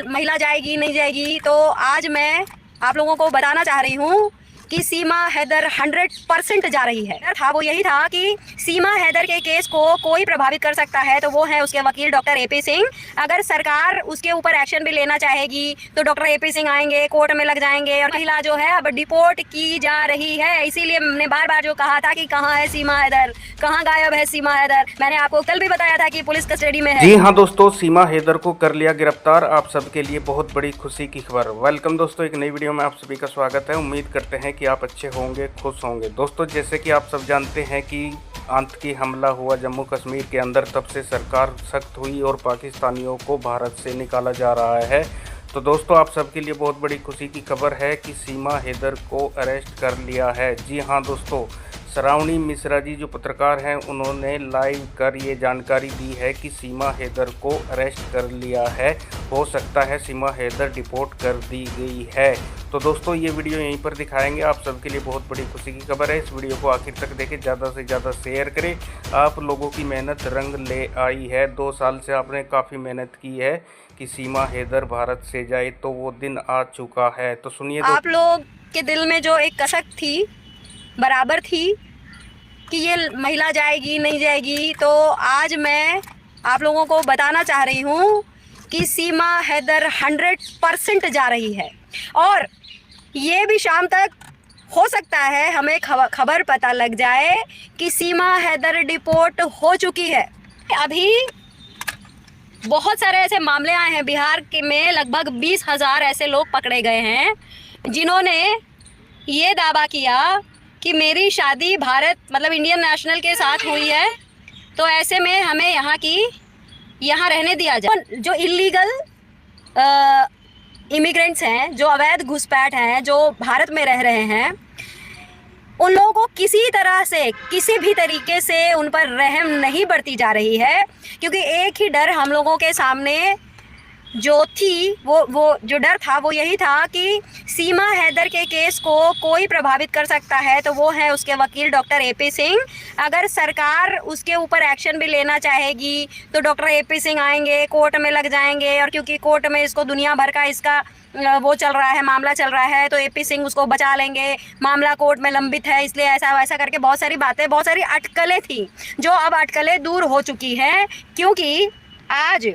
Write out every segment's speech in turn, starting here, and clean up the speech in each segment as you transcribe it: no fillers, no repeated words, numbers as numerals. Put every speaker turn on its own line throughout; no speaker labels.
महिला जाएगी नहीं जाएगी, तो आज मैं आप लोगों को बताना चाह रही हूँ कि सीमा हैदर 100% जा रही है। था वो यही था कि सीमा हैदर के केस को कोई प्रभावित कर सकता है तो वो है उसके वकील डॉक्टर एपी सिंह। अगर सरकार उसके ऊपर एक्शन भी लेना चाहेगी तो डॉक्टर एपी सिंह आएंगे, कोर्ट में लग जाएंगे और महिला जो है अब डिपोर्ट की जा रही है। इसीलिए मैंने बार बार जो कहा था कि कहाँ है सीमा हैदर, कहाँ गायब है सीमा हैदर। मैंने आपको कल भी बताया था कि पुलिस कस्टडी में है।
जी हाँ दोस्तों, सीमा हैदर को कर लिया गिरफ्तार। आप सबके लिए बहुत बड़ी खुशी की खबर। वेलकम दोस्तों, एक नई वीडियो में आप सभी का स्वागत है। उम्मीद करते हैं कि आप अच्छे होंगे, खुश होंगे। दोस्तों, जैसे कि आप सब जानते हैं कि आतंकी हमला हुआ जम्मू कश्मीर के अंदर, तब से सरकार सख्त हुई और पाकिस्तानियों को भारत से निकाला जा रहा है। तो दोस्तों, आप सबके लिए बहुत बड़ी खुशी की खबर है कि सीमा हैदर को अरेस्ट कर लिया है। जी हाँ दोस्तों, श्रावणी मिश्रा जी जो पत्रकार हैं, उन्होंने लाइव कर ये जानकारी दी है कि सीमा हैदर को अरेस्ट कर लिया है। हो सकता है सीमा हैदर डिपोर्ट कर दी गई है। तो दोस्तों, ये वीडियो यहीं पर दिखाएंगे। आप सबके लिए बहुत बड़ी खुशी की खबर है। इस वीडियो को आखिर तक देखें, ज़्यादा से ज़्यादा शेयर करें। आप लोगों की मेहनत रंग ले आई है। 2 साल से आपने काफ़ी मेहनत की है कि सीमा हैदर भारत से जाए, तो वो दिन आ चुका है। तो सुनिए,
आप लोग के दिल में जो एक कसक थी, बराबर थी कि ये महिला जाएगी नहीं जाएगी, तो आज मैं आप लोगों को बताना चाह रही हूँ कि सीमा हैदर 100% जा रही है। और ये भी शाम तक हो सकता है हमें खबर पता लग जाए कि सीमा हैदर डिपोर्ट हो चुकी है। अभी बहुत सारे ऐसे मामले आए हैं बिहार के में, लगभग 20,000 ऐसे लोग पकड़े गए हैं जिन्होंने ये दावा किया कि मेरी शादी भारत मतलब इंडियन नेशनल के साथ हुई है, तो ऐसे में हमें यहाँ रहने दिया जाए। जो इलीगल इमिग्रेंट्स हैं, जो अवैध घुसपैठ हैं, जो भारत में रह रहे हैं, उन लोगों को किसी तरह से किसी भी तरीके से उन पर रहम नहीं बरती जा रही है। क्योंकि एक ही डर हम लोगों के सामने जो थी, वो जो डर था वो यही था कि सीमा हैदर के केस को कोई प्रभावित कर सकता है तो वो है उसके वकील डॉक्टर एपी सिंह। अगर सरकार उसके ऊपर एक्शन भी लेना चाहेगी तो डॉक्टर एपी सिंह आएंगे, कोर्ट में लग जाएंगे। और क्योंकि कोर्ट में इसको दुनिया भर का इसका वो चल रहा है, मामला चल रहा है, तो एपी सिंह उसको बचा लेंगे। मामला कोर्ट में लंबित है, इसलिए ऐसा वैसा करके बहुत सारी बातें, बहुत सारी अटकलें थी जो अब अटकलें दूर हो चुकी हैं। क्योंकि आज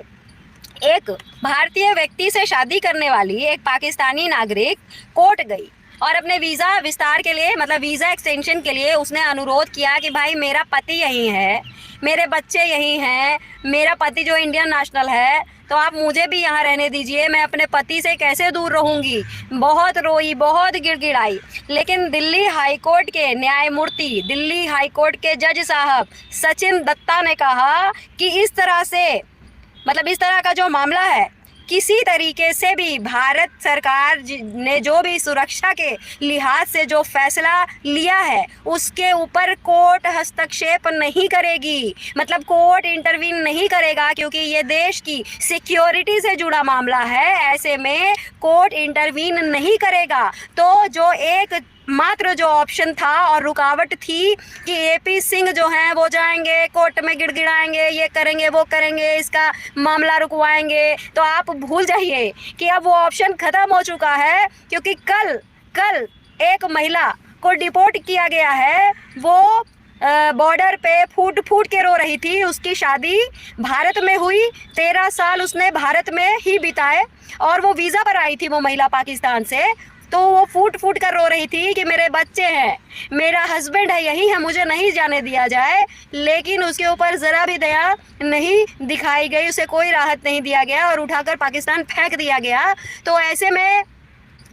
एक भारतीय व्यक्ति से शादी करने वाली एक पाकिस्तानी नागरिक कोर्ट गई और अपने वीज़ा विस्तार के लिए, मतलब वीज़ा एक्सटेंशन के लिए उसने अनुरोध किया कि भाई मेरा पति यहीं है, मेरे बच्चे यहीं हैं, मेरा पति जो इंडियन नेशनल है, तो आप मुझे भी यहाँ रहने दीजिए, मैं अपने पति से कैसे दूर रहूँगी। बहुत रोई, बहुत गिड़गिड़ाई। लेकिन दिल्ली हाई कोर्ट के न्यायमूर्ति, दिल्ली हाई कोर्ट के जज साहब सचिन दत्ता ने कहा कि इस तरह से, मतलब इस तरह का जो मामला है, किसी तरीके से भी भारत सरकार ने जो भी सुरक्षा के लिहाज से जो फैसला लिया है उसके ऊपर कोर्ट हस्तक्षेप नहीं करेगी, मतलब कोर्ट इंटरवीन नहीं करेगा। क्योंकि ये देश की सिक्योरिटी से जुड़ा मामला है, ऐसे में कोर्ट इंटरवीन नहीं करेगा। तो जो एक मात्र जो ऑप्शन था और रुकावट थी कि एपी सिंह जो हैं वो जाएंगे कोर्ट में, गिड़गिड़ाएंगे, ये करेंगे वो करेंगे, इसका मामला रुकवाएंगे, तो आप भूल जाइए कि अब वो ऑप्शन ख़त्म हो चुका है। क्योंकि कल एक महिला को डिपोर्ट किया गया है। वो बॉर्डर पे फूट फूट के रो रही थी। उसकी शादी भारत में हुई, 13 साल उसने भारत में ही बिताए और वो वीज़ा पर आई थी वो महिला पाकिस्तान से। तो वो फूट फूट कर रो रही थी कि मेरे बच्चे हैं, मेरा हस्बैंड है, यही है, मुझे नहीं जाने दिया जाए। लेकिन उसके ऊपर ज़रा भी दया नहीं दिखाई गई, उसे कोई राहत नहीं दिया गया और उठाकर पाकिस्तान फेंक दिया गया। तो ऐसे में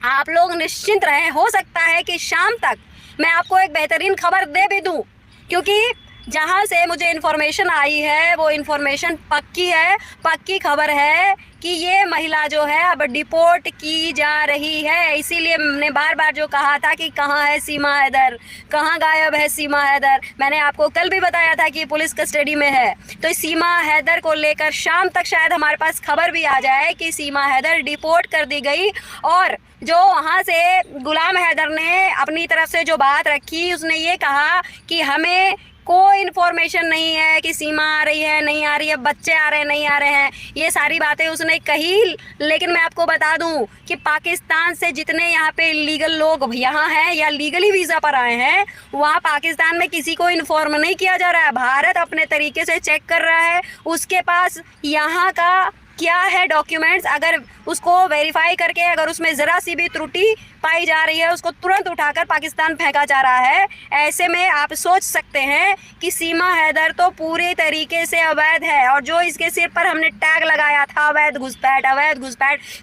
आप लोग निश्चिंत रहें, हो सकता है कि शाम तक मैं आपको एक बेहतरीन खबर दे भी दूँ। क्योंकि जहाँ से मुझे इन्फॉर्मेशन आई है वो इन्फॉर्मेशन पक्की है, पक्की खबर है कि ये महिला जो है अब डिपोर्ट की जा रही है। इसीलिए मैंने बार बार जो कहा था कि कहाँ है सीमा हैदर, कहाँ गायब है सीमा हैदर। मैंने आपको कल भी बताया था कि पुलिस कस्टडी में है। तो सीमा हैदर को लेकर शाम तक शायद हमारे पास खबर भी आ जाए कि सीमा हैदर डिपोर्ट कर दी गई। और जो वहाँ से गुलाम हैदर ने अपनी तरफ से जो बात रखी, उसने ये कहा कि हमें कोई इन्फॉर्मेशन नहीं है कि सीमा आ रही है नहीं आ रही है, बच्चे आ रहे हैं नहीं आ रहे हैं, ये सारी बातें उसने कही। लेकिन मैं आपको बता दूं कि पाकिस्तान से जितने यहाँ पे इलीगल लोग यहाँ हैं या लीगली वीज़ा पर आए हैं, वहाँ पाकिस्तान में किसी को इन्फॉर्म नहीं किया जा रहा है। भारत अपने तरीके से चेक कर रहा है, उसके पास यहाँ का क्या है डॉक्यूमेंट्स, अगर उसको वेरीफाई करके अगर उसमें ज़रा सी भी त्रुटि पाई जा रही है, उसको तुरंत उठाकर पाकिस्तान फेंका जा रहा है। ऐसे में आप सोच सकते हैं कि सीमा हैदर तो पूरे तरीके से अवैध है, और जो इसके सिर पर हमने टैग लगाया था अवैध घुसपैठ,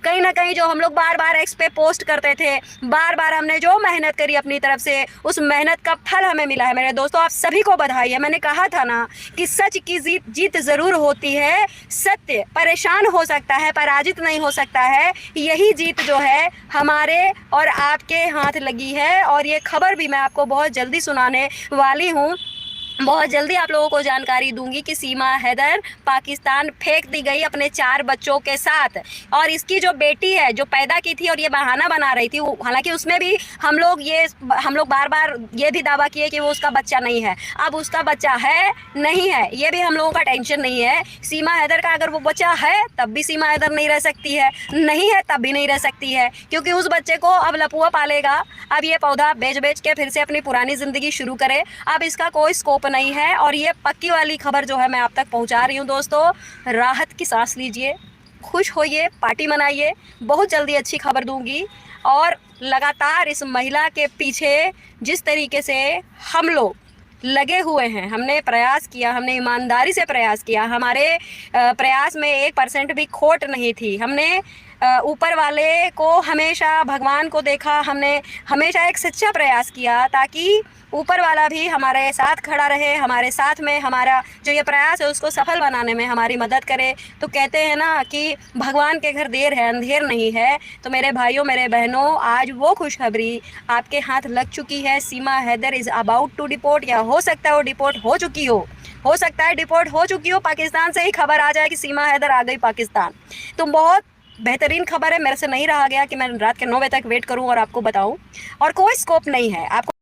कहीं ना कहीं जो हम लोग बार बार एक्स पे पोस्ट करते थे, बार बार हमने जो मेहनत करी अपनी तरफ से, उस मेहनत का फल हमें मिला है। मेरे दोस्तों, आप सभी को बधाई है। मैंने कहा था ना कि सच की जीत ज़रूर होती है। सत्य परेशान हो सकता है, पराजित नहीं हो सकता है। यही जीत जो है हमारे और आपके हाथ लगी है, और ये खबर भी मैं आपको बहुत जल्दी सुनाने वाली हूँ। बहुत जल्दी आप लोगों को जानकारी दूंगी कि सीमा हैदर पाकिस्तान फेंक दी गई अपने 4 बच्चों के साथ, और इसकी जो बेटी है जो पैदा की थी और ये बहाना बना रही थी, हालांकि उसमें भी हम लोग बार बार ये भी दावा किए कि वो उसका बच्चा नहीं है। अब उसका बच्चा है नहीं है ये भी हम लोगों का टेंशन नहीं है। सीमा हैदर का अगर वो बच्चा है तब भी सीमा हैदर नहीं रह सकती है, नहीं है तब भी नहीं रह सकती है, क्योंकि उस बच्चे को अब लपुआ पालेगा। अब ये पौधा बेच बेच के फिर से अपनी पुरानी ज़िंदगी शुरू करे। अब इसका कोई स्कोप नहीं है, और ये पक्की वाली खबर जो है मैं आप तक पहुंचा रही हूं। दोस्तों, राहत की सांस लीजिए, खुश होइए, पार्टी मनाइए। बहुत जल्दी अच्छी खबर दूंगी, और लगातार इस महिला के पीछे जिस तरीके से हम लोग लगे हुए हैं, हमने प्रयास किया, हमने ईमानदारी से प्रयास किया, हमारे प्रयास में 1% भी खोट नहीं थी। हमने ऊपर वाले को हमेशा, भगवान को देखा, हमने हमेशा एक सच्चा प्रयास किया ताकि ऊपर वाला भी हमारे साथ खड़ा रहे, हमारे साथ में हमारा जो ये प्रयास है उसको सफल बनाने में हमारी मदद करे। तो कहते हैं ना कि भगवान के घर देर है अंधेर नहीं है। तो मेरे भाइयों, मेरे बहनों, आज वो खुशखबरी आपके हाथ लग चुकी है। Seema Haider is about to deport, या हो सकता है वो डिपोर्ट हो चुकी हो सकता है डिपोर्ट हो चुकी हो। पाकिस्तान से ही खबर आ जाए कि सीमा हैदर आ गई पाकिस्तान, तो बहुत बेहतरीन खबर है। मेरे से नहीं रहा गया कि मैं रात के 9 बजे तक वेट करूं और आपको बताऊं, और कोई स्कोप नहीं है आपको।